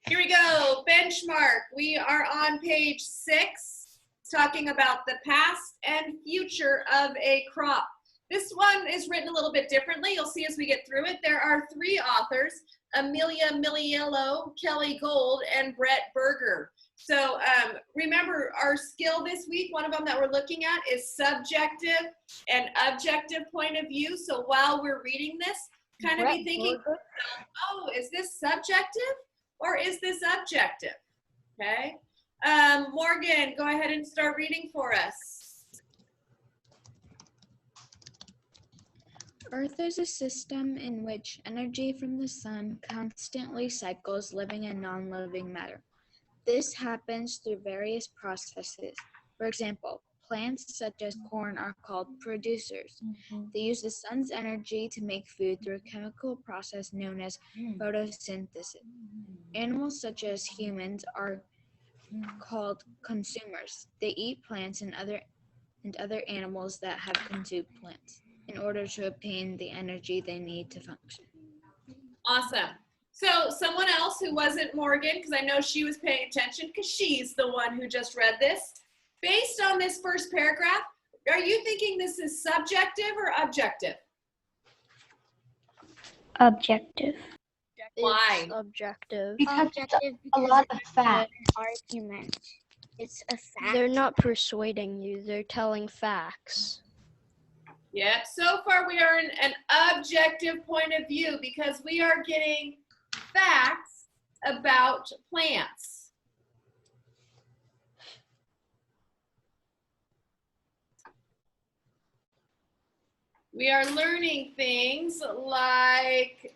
Here we go, benchmark. We are on page 6, talking about the past and future of a crop. This one is written a little bit differently. You'll see as we get through it. There are 3 authors, Amelia Milliello, Kelly Gold, and Brett Berger. So remember, our skill this week, one of them that we're looking at is subjective and objective point of view. So while we're reading this, kind of be thinking, oh, is this subjective or is this objective? Okay. Morgan, go ahead and start reading for us. Earth is a system in which energy from the sun constantly cycles living and non-living matter. This happens through various processes. For example, plants such as corn are called producers. They use the sun's energy to make food through a chemical process known as photosynthesis. Animals such as humans are called consumers. They eat plants and other animals that have consumed plants in order to obtain the energy they need to function. Awesome. So someone else who wasn't Morgan, because I know she was paying attention because she's the one who just read this. Based on this first paragraph, are you thinking this is subjective or objective? Objective. Why? It's objective. Because Objective a lot of it's facts. an argument. It's a fact. They're not persuading you, they're telling facts. Yeah, so far we are in an objective point of view because we are getting facts about plants. We are learning things like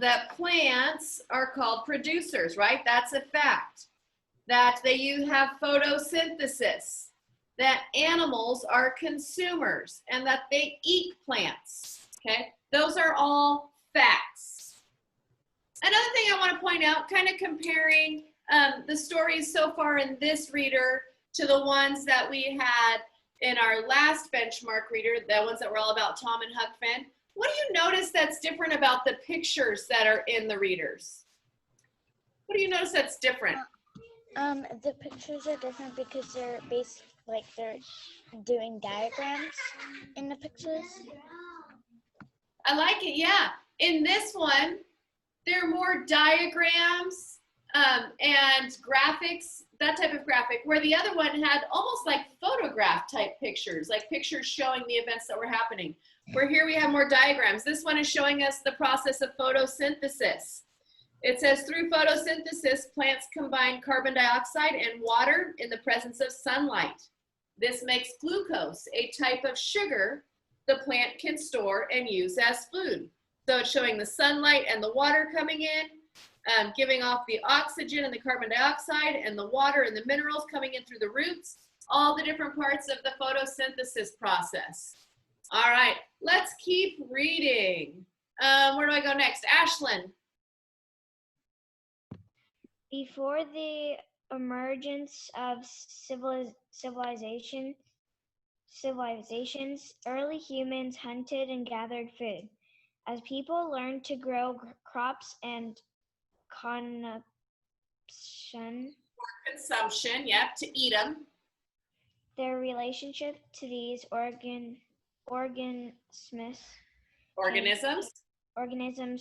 that plants are called producers, right? That's a fact. That you have photosynthesis, that animals are consumers, and that they eat plants, okay? Those are all facts. Another thing I want to point out, kind of comparing the stories so far in this reader to the ones that we had in our last benchmark reader, the ones that were all about Tom and Huck Finn. What do you notice that's different about the pictures that are in the readers? What do you notice that's different? The pictures are different because they're they're doing diagrams in the pictures. I like it, yeah. In this one, there are more diagrams and graphics, that type of graphic, where the other one had almost like photograph type pictures, like pictures showing the events that were happening. Where here we have more diagrams. This one is showing us the process of photosynthesis. It says, through photosynthesis, plants combine carbon dioxide and water in the presence of sunlight. This makes glucose, a type of sugar the plant can store and use as food. So it's showing the sunlight and the water coming in, giving off the oxygen and the carbon dioxide, and the water and the minerals coming in through the roots, all the different parts of the photosynthesis process. All right, let's keep reading. Where do I go next? Ashlyn. Before the emergence of civilizations, early humans hunted and gathered food. As people learned to grow crops and Consumption, yep, to eat them. their relationship to these organisms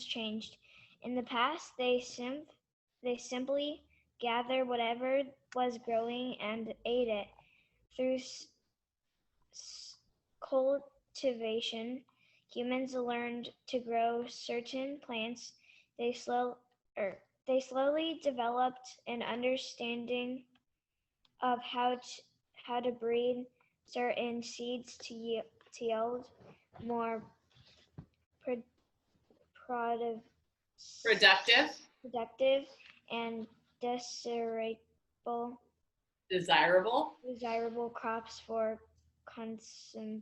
changed. In the past, they simply gathered whatever was growing and ate it. Through cultivation, humans learned to grow certain plants. They slowly developed an understanding of how to breed certain seeds to yield more productive and desirable crops for consumption.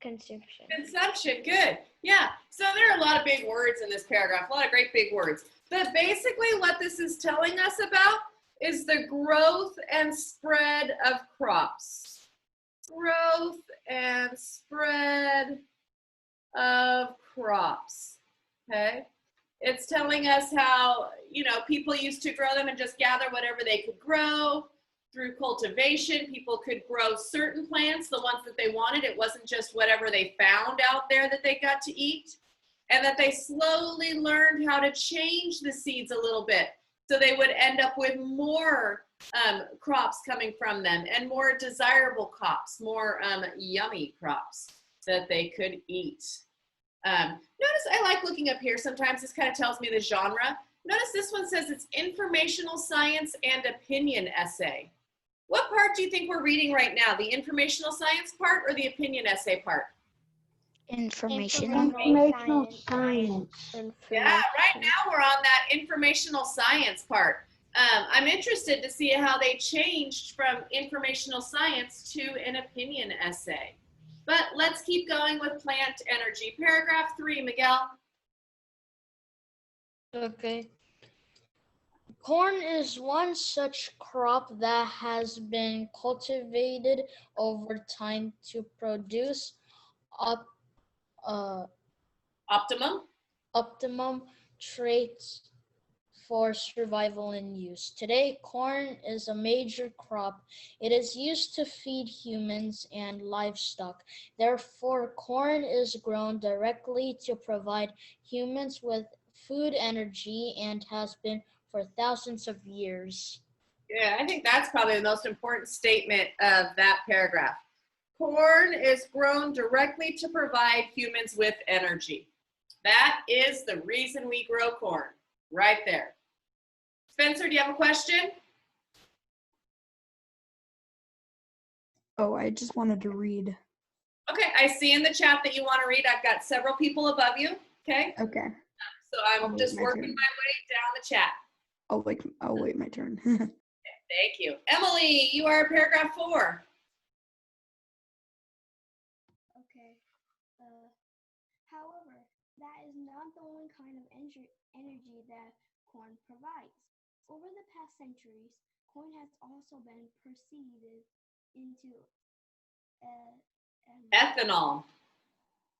Consumption, good. Yeah, so there are a lot of big words in this paragraph, a lot of great big words. But basically what this is telling us about is the growth and spread of crops. Growth and spread of crops, okay? It's telling us how, you know, people used to grow them and just gather whatever they could grow. Through cultivation, people could grow certain plants, the ones that they wanted. It wasn't just whatever they found out there that they got to eat. And that they slowly learned how to change the seeds a little bit. So they would end up with more crops coming from them and more desirable crops, more yummy crops that they could eat. Notice I like looking up here. Sometimes this kind of tells me the genre. Notice this one says it's informational science and opinion essay. What part do you think we're reading right now? The informational science part or the opinion essay part? Informational. Informational science. Yeah, right now we're on that informational science part. I'm interested to see how they changed from informational science to an opinion essay. But let's keep going with plant energy. Paragraph 3, Miguel. Okay. Corn is one such crop that has been cultivated over time to produce Optimum. traits for survival and use. Today, corn is a major crop. It is used to feed humans and livestock. Therefore, corn is grown directly to provide humans with food energy and has been for thousands of years. Yeah, I think that's probably the most important statement of that paragraph. Corn is grown directly to provide humans with energy. That is the reason we grow corn, right there. Spencer, do you have a question? Oh, I just wanted to read. Okay, I see in the chat that you want to read. I've got several people above you, okay? Okay. So I'm just working my way down the chat. I'll wait my turn. Thank you. Emily, you are paragraph 4. Okay. However, that is not the only kind of energy that corn provides. Over the past centuries, corn has also been perceived into Ethanol.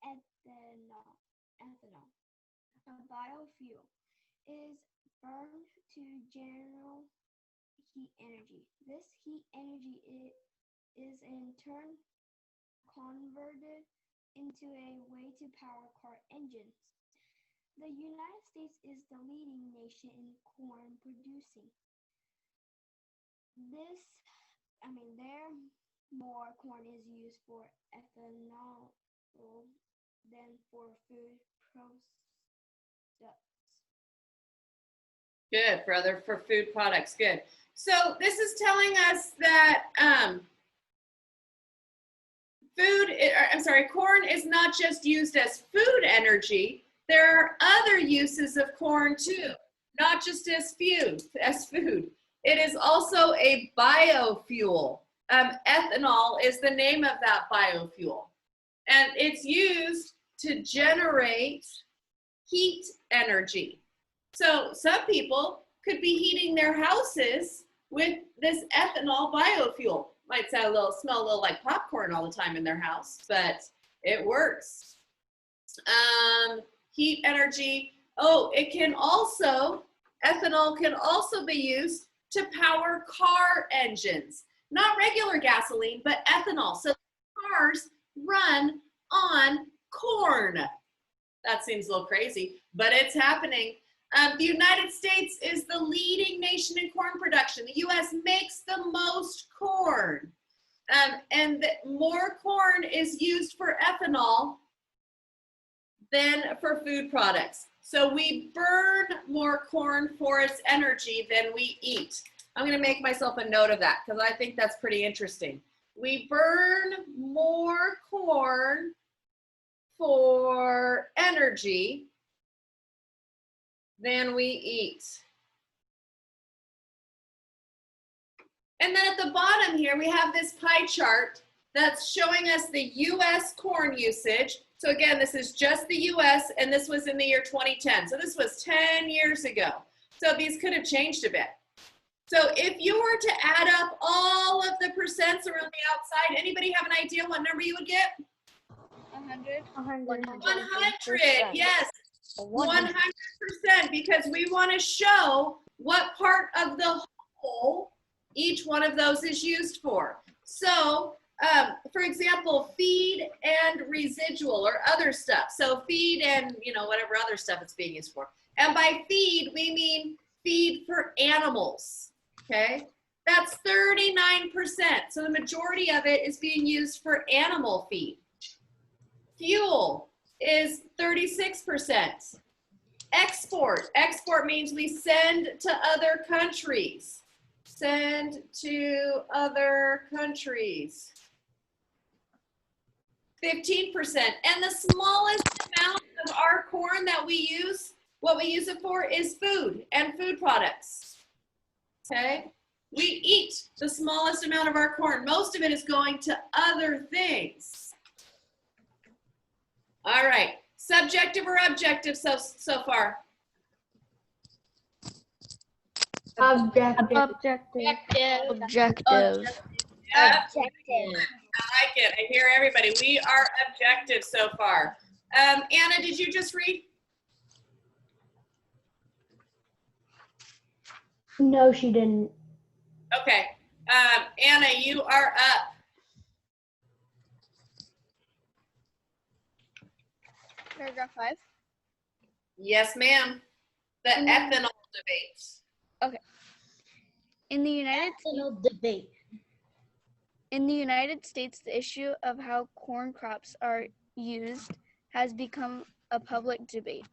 Ethanol, a biofuel. It is burned to generate heat energy. This heat energy is in turn converted into a way to power car engines. The United States is the leading nation in corn producing. There more corn is used for ethanol than for food products. Good, brother, for food products, good. So this is telling us that corn is not just used as food energy. There are other uses of corn too, not just as food. It is also a biofuel. Ethanol is the name of that biofuel. And it's used to generate heat energy. So some people could be heating their houses with this ethanol biofuel. Might smell a little like popcorn all the time in their house, but it works. Heat energy. Oh, ethanol can also be used to power car engines. Not regular gasoline, but ethanol. So cars run on corn. That seems a little crazy, but it's happening. The United States is the leading nation in corn production. The U.S. makes the most corn. And more corn is used for ethanol than for food products. So we burn more corn for its energy than we eat. I'm going to make myself a note of that because I think that's pretty interesting. We burn more corn for energy than we eat. And then at the bottom here, we have this pie chart that's showing us the U.S. corn usage. So again, this is just the U.S. and this was in the year 2010. So this was 10 years ago. So these could have changed a bit. So if you were to add up all of the percents around the outside, anybody have an idea what number you would get? 100. 100, yes. 100%, because we want to show what part of the whole each one of those is used for. So, for example, feed and residual or other stuff. So feed and, whatever other stuff it's being used for. And by feed, we mean feed for animals, okay? That's 39%. So the majority of it is being used for animal feed. Fuel is 36%. Export means we send to other countries. Send to other countries. 15%. And the smallest amount of our corn that we use, what we use it for is food and food products. Okay? We eat the smallest amount of our corn. Most of it is going to other things. All right. Subjective or objective so far? Objective. Objective. I like it. I hear everybody. We are objective so far. Anna, did you just read? No, she didn't. Okay. Anna, you are up. Paragraph 5. Yes, ma'am. The ethanol debate. Okay. In the United States, the issue of how corn crops are used has become a public debate.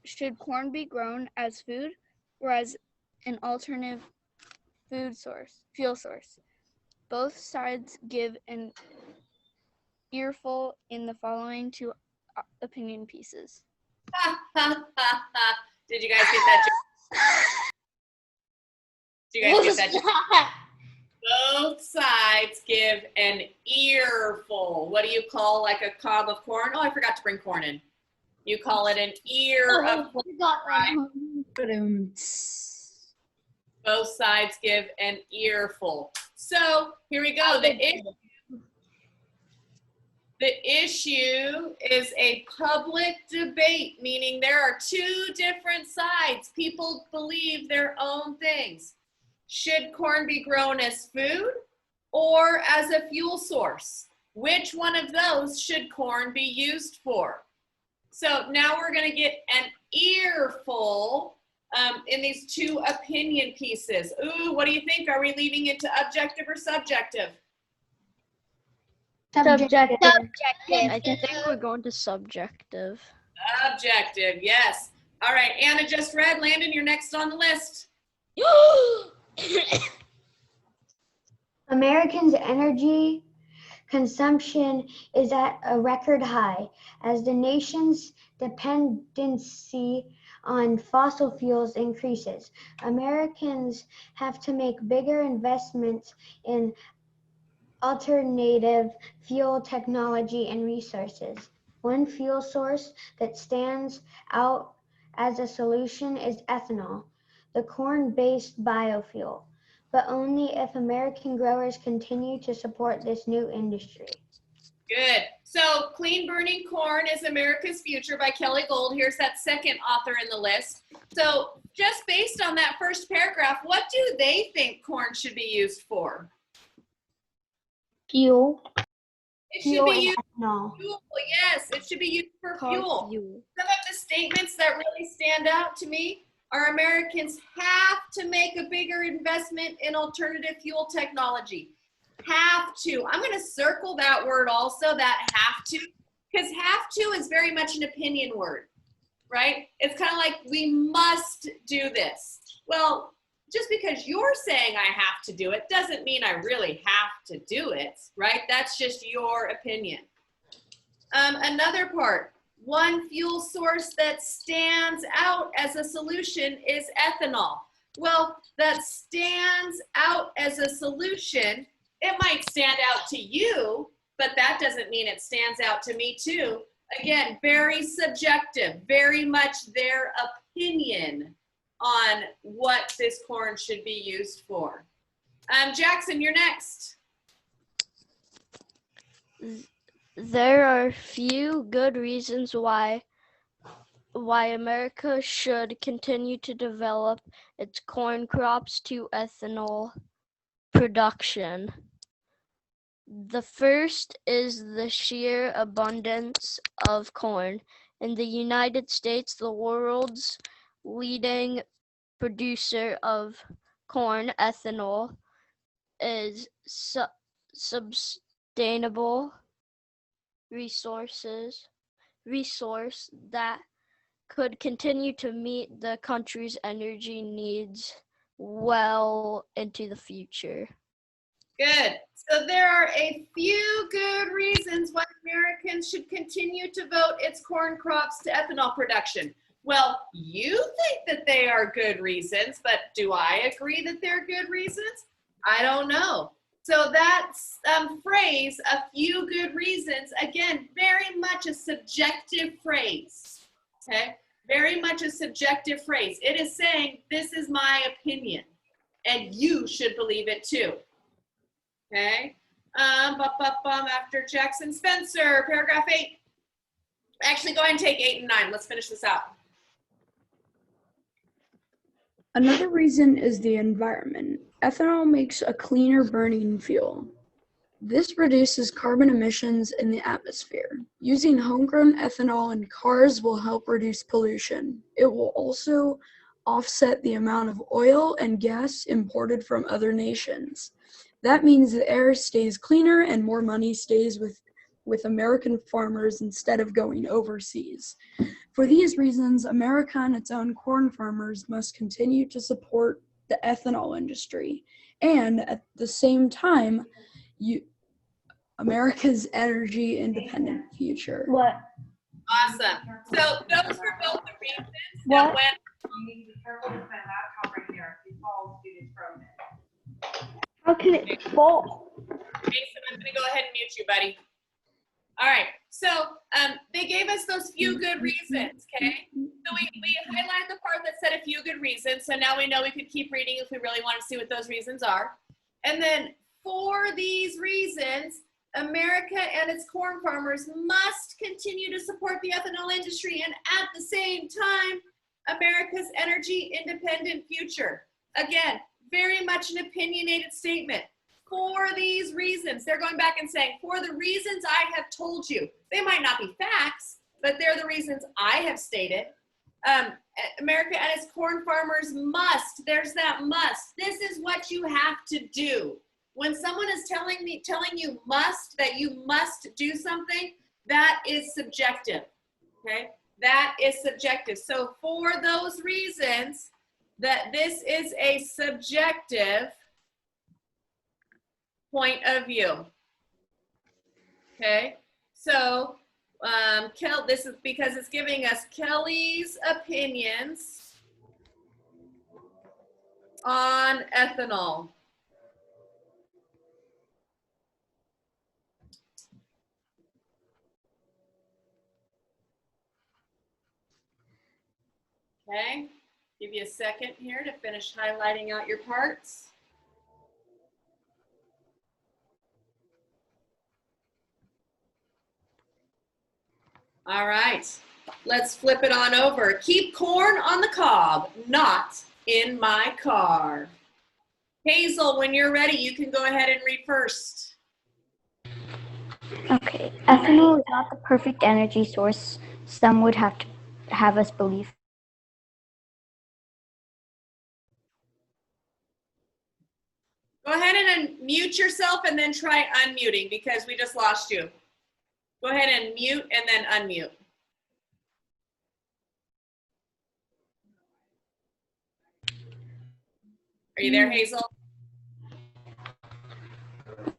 Should corn be grown as food or as an alternative fuel source? Both sides give an earful in the following two opinion pieces. Did you guys get that joke? Did you guys get that joke? Both sides give an earful. What do you call like a cob of corn? Oh, I forgot to bring corn in. You call it an ear of corn, right? Both sides give an earful. So here we go. The issue is a public debate, meaning there are two different sides. People believe their own things. Should corn be grown as food or as a fuel source? Which one of those should corn be used for? So now we're going to get an earful in these two opinion pieces. Ooh, what do you think? Are we leaving it to objective or subjective? Subjective. I think we're going to subjective. Objective, yes. All right, Anna just read. Landon, you're next on the list. Americans' energy consumption is at a record high as the nation's dependency on fossil fuels increases. Americans have to make bigger investments in alternative fuel technology and resources. One fuel source that stands out as a solution is ethanol, the corn-based biofuel, but only if American growers continue to support this new industry. Good. So Clean Burning Corn is America's Future by Kelly Gold. Here's that second author in the list. So just based on that first paragraph, what do they think corn should be used for? Fuel. It should be used ethanol. for fuel. Yes, it should be used for fuel. Fuel. Some of the statements that really stand out to me are Americans have to make a bigger investment in alternative fuel technology. Have to. I'm going to circle that word also, that have to, because have to is very much an opinion word, right? It's kind of like we must do this. Well, just because you're saying I have to do it doesn't mean I really have to do it, right? That's just your opinion. Another part, one fuel source that stands out as a solution is ethanol. Well, that stands out as a solution. It might stand out to you, but that doesn't mean it stands out to me too. Again, very subjective, very much their opinion on what this corn should be used for. Jackson, you're next. There are few good reasons why why America should continue to develop its corn crops to ethanol production. The first is the sheer abundance of corn. In the United States, the world's leading producer of corn ethanol is sustainable resource that could continue to meet the country's energy needs well into the future. Good. So there are a few good reasons why Americans should continue to vote its corn crops to ethanol production. Well, you think that they are good reasons, but do I agree that they're good reasons? I don't know. So that phrase, a few good reasons, again, very much a subjective phrase, okay? Very much a subjective phrase. It is saying, this is my opinion, and you should believe it too. Okay, after Jackson Spencer, paragraph 8. Actually, go ahead and take 8 and 9. Let's finish this out. Another reason is the environment. Ethanol makes a cleaner burning fuel. This reduces carbon emissions in the atmosphere. Using homegrown ethanol in cars will help reduce pollution. It will also offset the amount of oil and gas imported from other nations. That means the air stays cleaner and more money stays with American farmers instead of going overseas. For these reasons, America and its own corn farmers must continue to support the ethanol industry and, at the same time, America's energy independent future. What? Awesome. So those were both the reasons What? that went. You need to be careful with that laptop right there. It falls, dude, it's frozen. How can it fall? Mason, I'm going to go ahead and mute you, buddy. All right. So they gave us those few good reasons, okay? So we highlighted the part that said a few good reasons. So now we know we could keep reading if we really want to see what those reasons are. And then for these reasons, America and its corn farmers must continue to support the ethanol industry and at the same time, America's energy independent future. Again, very much an opinionated statement. For these reasons, they're going back and saying, for the reasons I have told you, they might not be facts, but they're the reasons I have stated. America and its corn farmers must, there's that must. This is what you have to do. When someone is telling you must, that you must do something, that is subjective, okay? That is subjective. So for those reasons, that this is a subjective point of view, okay? So this is because it's giving us Kelly's opinions on ethanol. Okay, give you a second here to finish highlighting out your parts. All right, let's flip it on over. Keep corn on the cob, not in my car. Hazel, when you're ready, you can go ahead and read first. Okay, ethanol is not the perfect energy source some would have us believe. Go ahead and unmute yourself and then try unmuting because we just lost you. Go ahead and mute and then unmute. Are you there, Hazel?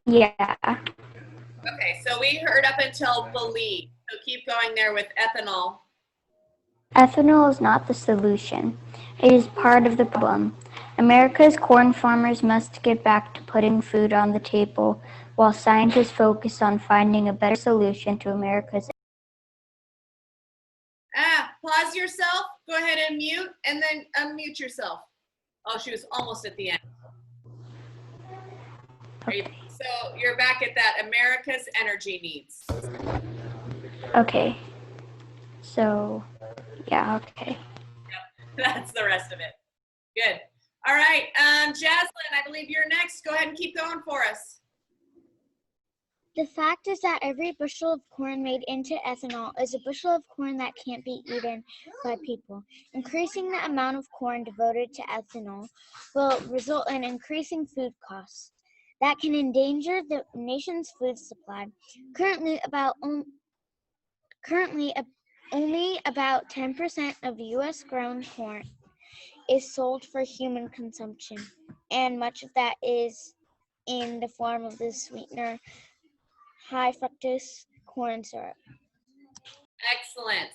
Yeah. Okay, so we heard up until believe. So keep going there with ethanol. Ethanol is not the solution. It is part of the problem. America's corn farmers must get back to putting food on the table while scientists focus on finding a better solution to America's. Pause yourself, go ahead and mute, and then unmute yourself. Oh, she was almost at the end. Okay. So you're back at that, America's energy needs. Okay. So, Yeah, okay. That's the rest of it. Good. All right, Jaslyn, I believe you're next. Go ahead and keep going for us. The fact is that every bushel of corn made into ethanol is a bushel of corn that can't be eaten by people. Increasing the amount of corn devoted to ethanol will result in increasing food costs that can endanger the nation's food supply. Currently, only about 10% of U.S. grown corn is sold for human consumption, and much of that is in the form of the sweetener high fructose corn syrup. Excellent.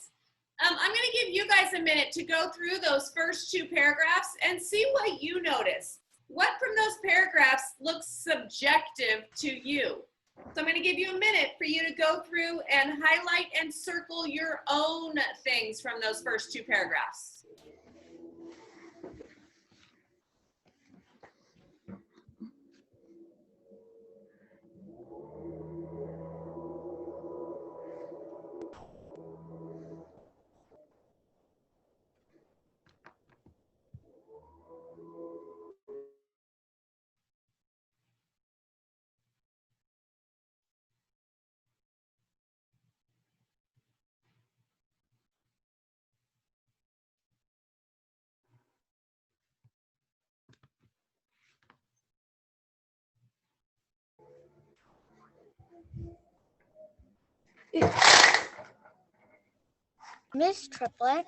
I'm going to give you guys a minute to go through those first two paragraphs and see what you notice. What from those paragraphs looks subjective to you? So I'm going to give you a minute for you to go through and highlight and circle your own things from those first two paragraphs. Miss Triplett,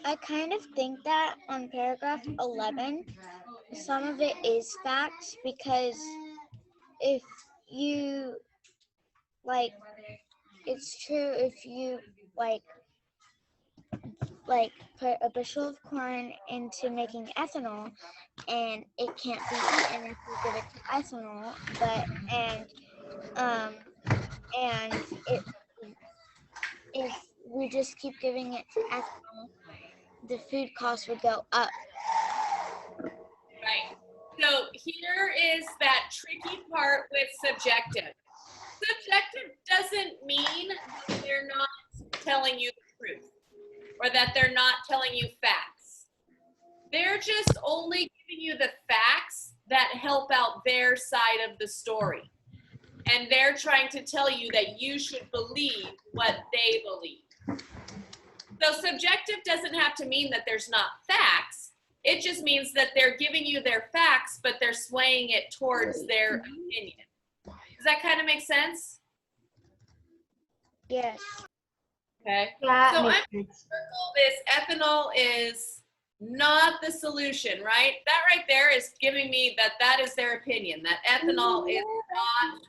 I kind of think that on paragraph 11, some of it is facts, because if you, like, it's true if you, like put a bushel of corn into making ethanol, and it can't be eaten if you give it to ethanol, and if we just keep giving it to ethanol, the food cost would go up. Right. So here is that tricky part with subjective. Subjective doesn't mean that they're not telling you the truth or that they're not telling you facts. They're just only giving you the facts that help out their side of the story. And they're trying to tell you that you should believe what they believe. So subjective doesn't have to mean that there's not facts. It just means that they're giving you their facts, but they're swaying it towards their opinion. Does that kind of make sense? Yes. Okay. That So I'm makes going to sense. circle this. Ethanol is not the solution, right? That right there is giving me that that is their opinion, that ethanol is not.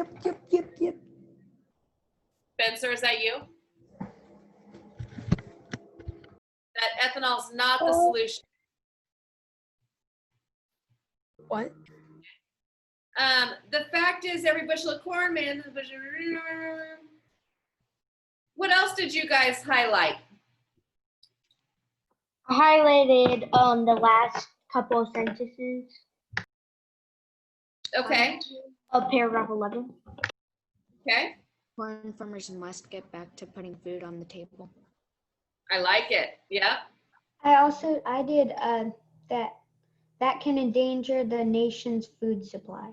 Yep. Spencer, is that you? That ethanol is not the solution. What? The fact is, every bushel of corn man. What else did you guys highlight? I highlighted the last couple of sentences Okay. of paragraph 11. Okay. Corn farmers must get back to putting food on the table. I like it. Yeah. I did that can endanger the nation's food supply.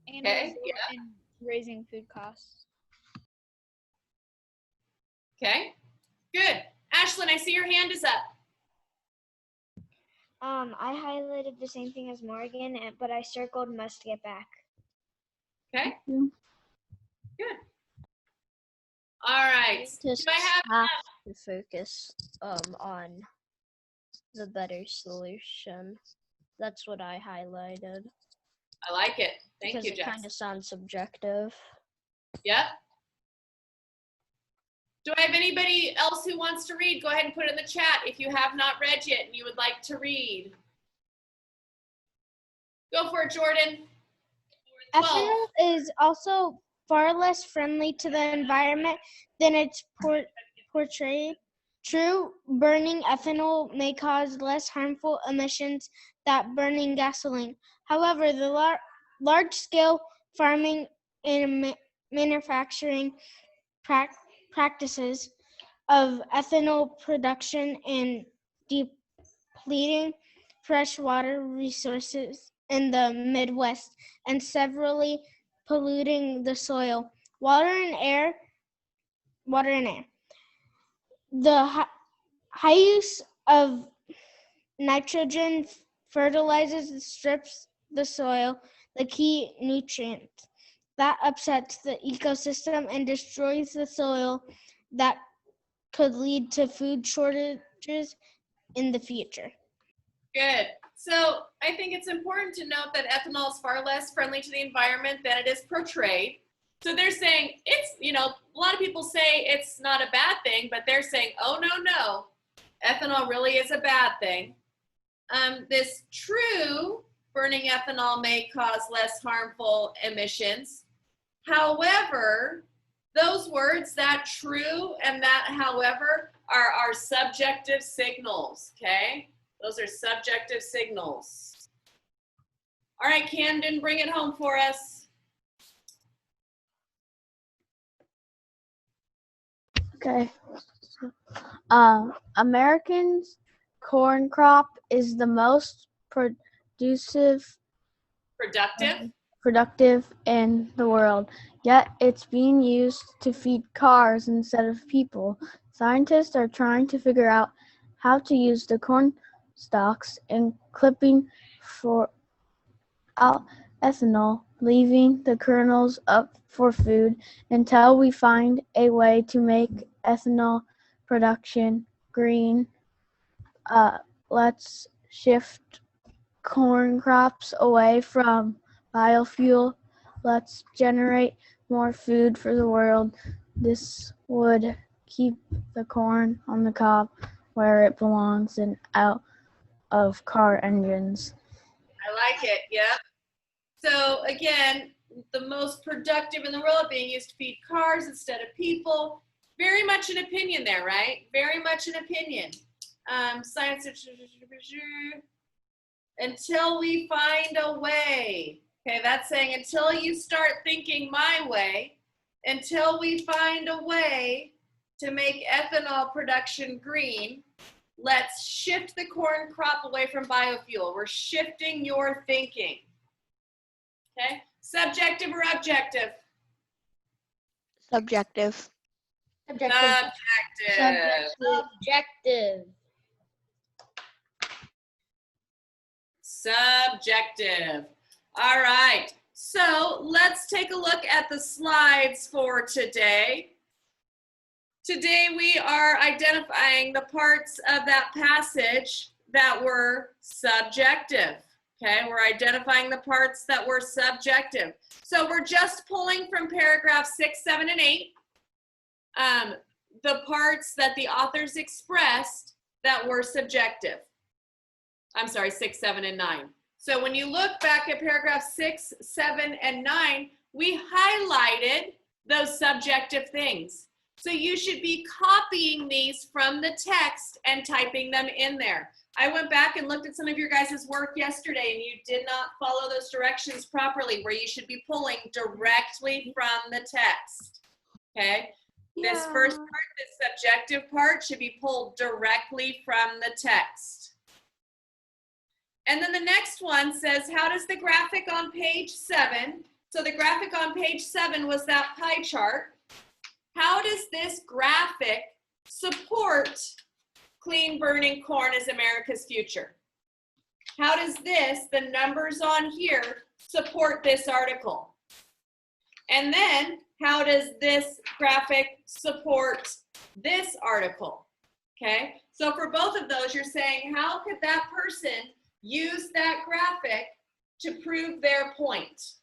And Okay, also yeah. in raising food costs. Okay. Good. Ashlyn, I see your hand is up. I highlighted the same thing as Morgan, but I circled must get back. Okay. Good. All right. Do Just I have to focus on the better solution. That's what I highlighted. I like it. Thank because you, it Jess. kind of sounds subjective. Yep. Do I have anybody else who wants to read? Go ahead and put it in the chat if you have not read yet and you would like to read. Go for it, Jordan. Ethanol is also far less friendly to the environment than it's portrayed. True, burning ethanol may cause less harmful emissions than burning gasoline. However, the large-scale farming and manufacturing practices of ethanol production and depleting freshwater resources in the Midwest and severely polluting the soil, water and air. The high use of nitrogen fertilizers strips the soil, the key nutrient that upsets the ecosystem and destroys the soil that could lead to food shortages in the future. Good. So I think it's important to note that ethanol is far less friendly to the environment than it is portrayed. So they're saying it's, a lot of people say it's not a bad thing, but they're saying, oh, no, ethanol really is a bad thing. This true burning ethanol may cause less harmful emissions. However, those words, that true and that however, are subjective signals, okay? Those are subjective signals. All right, Camden, bring it home for us. Okay. Americans' corn crop is the most productive in the world, yet it's being used to feed cars instead of people. Scientists are trying to figure out how to use the corn stalks and clipping for ethanol, leaving the kernels up for food until we find a way to make ethanol production green. Let's shift corn crops away from biofuel. Let's generate more food for the world. This would keep the corn on the cob where it belongs and out of car engines. I like it, yep. So again, the most productive in the world being used to feed cars instead of people. Very much an opinion there, right? Very much an opinion. Science, until we find a way. Okay, that's saying until you start thinking my way, until we find a way to make ethanol production green, let's shift the corn crop away from biofuel. We're shifting your thinking. Okay, subjective or objective? Subjective. Subjective. Subjective. Subjective. All right, so let's take a look at the slides for today. Today we are identifying the parts of that passage that were subjective. Okay, we're identifying the parts that were subjective. So we're just pulling from paragraph 6, 7, and 8, the parts that the authors expressed that were subjective. I'm sorry, 6, 7, and 9. So when you look back at paragraph 6, 7, and 9, we highlighted those subjective things. So you should be copying these from the text and typing them in there. I went back and looked at some of your guys' work yesterday and you did not follow those directions properly where you should be pulling directly from the text, okay? Yeah. This first part, this subjective part, should be pulled directly from the text. And then the next one says, how does the graphic on page 7, so the graphic on page 7 was that pie chart. How does this graphic support clean burning corn as America's future? How does this, the numbers on here, support this article? And then how does this graphic support this article? Okay, so for both of those, you're saying, how could that person use that graphic to prove their point?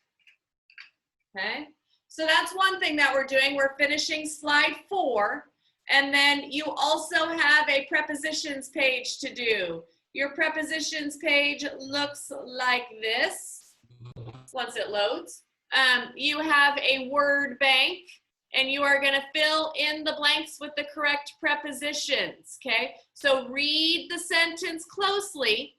Okay, so that's one thing that we're doing. We're finishing slide 4. And then you also have a prepositions page to do. Your prepositions page looks like this once it loads. You have a word bank and you are going to fill in the blanks with the correct prepositions, okay? So read the sentence closely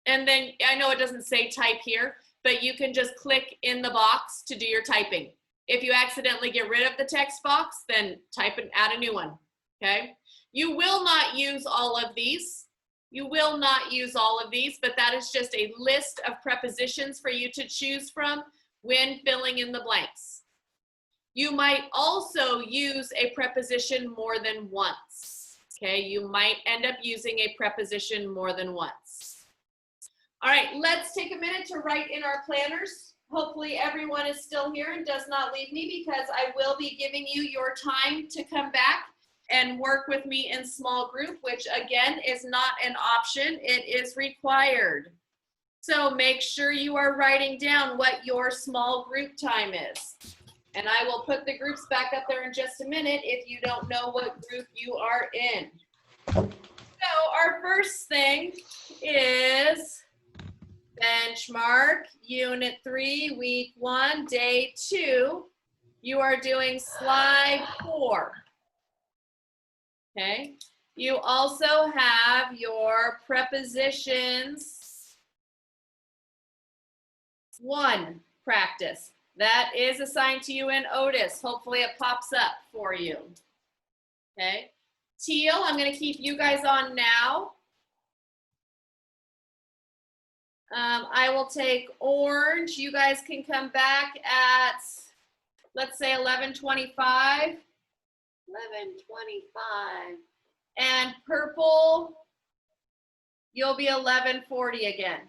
and then, I know it doesn't say type here, but you can just click in the box to do your typing. If you accidentally get rid of the text box, then type and add a new one. okay? You will not use all of these. You will not use all of these, but that is just a list of prepositions for you to choose from when filling in the blanks. You might also use a preposition more than once, okay? You might end up using a preposition more than once. All right, let's take a minute to write in our planners. Hopefully everyone is still here and does not leave me, because I will be giving you your time to come back and work with me in small group, which again is not an option, it is required. So make sure you are writing down what your small group time is. And I will put the groups back up there in just a minute if you don't know what group you are in. So our first thing is benchmark, Unit 3, Week 1, Day 2. You are doing slide 4. Okay. You also have your prepositions 1 practice. That is assigned to you in Otis. Hopefully it pops up for you. Okay. Teal, I'm going to keep you guys on now. I will take orange. You guys can come back at, let's say, 11:25. 11:25. And purple, you'll be 11:40 again.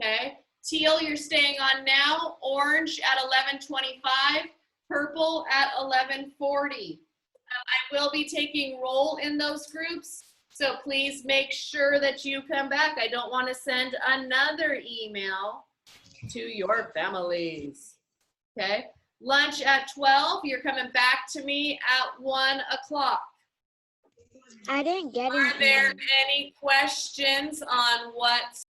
Okay. Teal, you're staying on now. Orange at 11:25. Purple at 11:40. I will be taking roll in those groups, so please make sure that you come back. I don't want to send another email to your families. Okay. Lunch at 12. You're coming back to me at 1 o'clock. I didn't get it. Are there any questions on what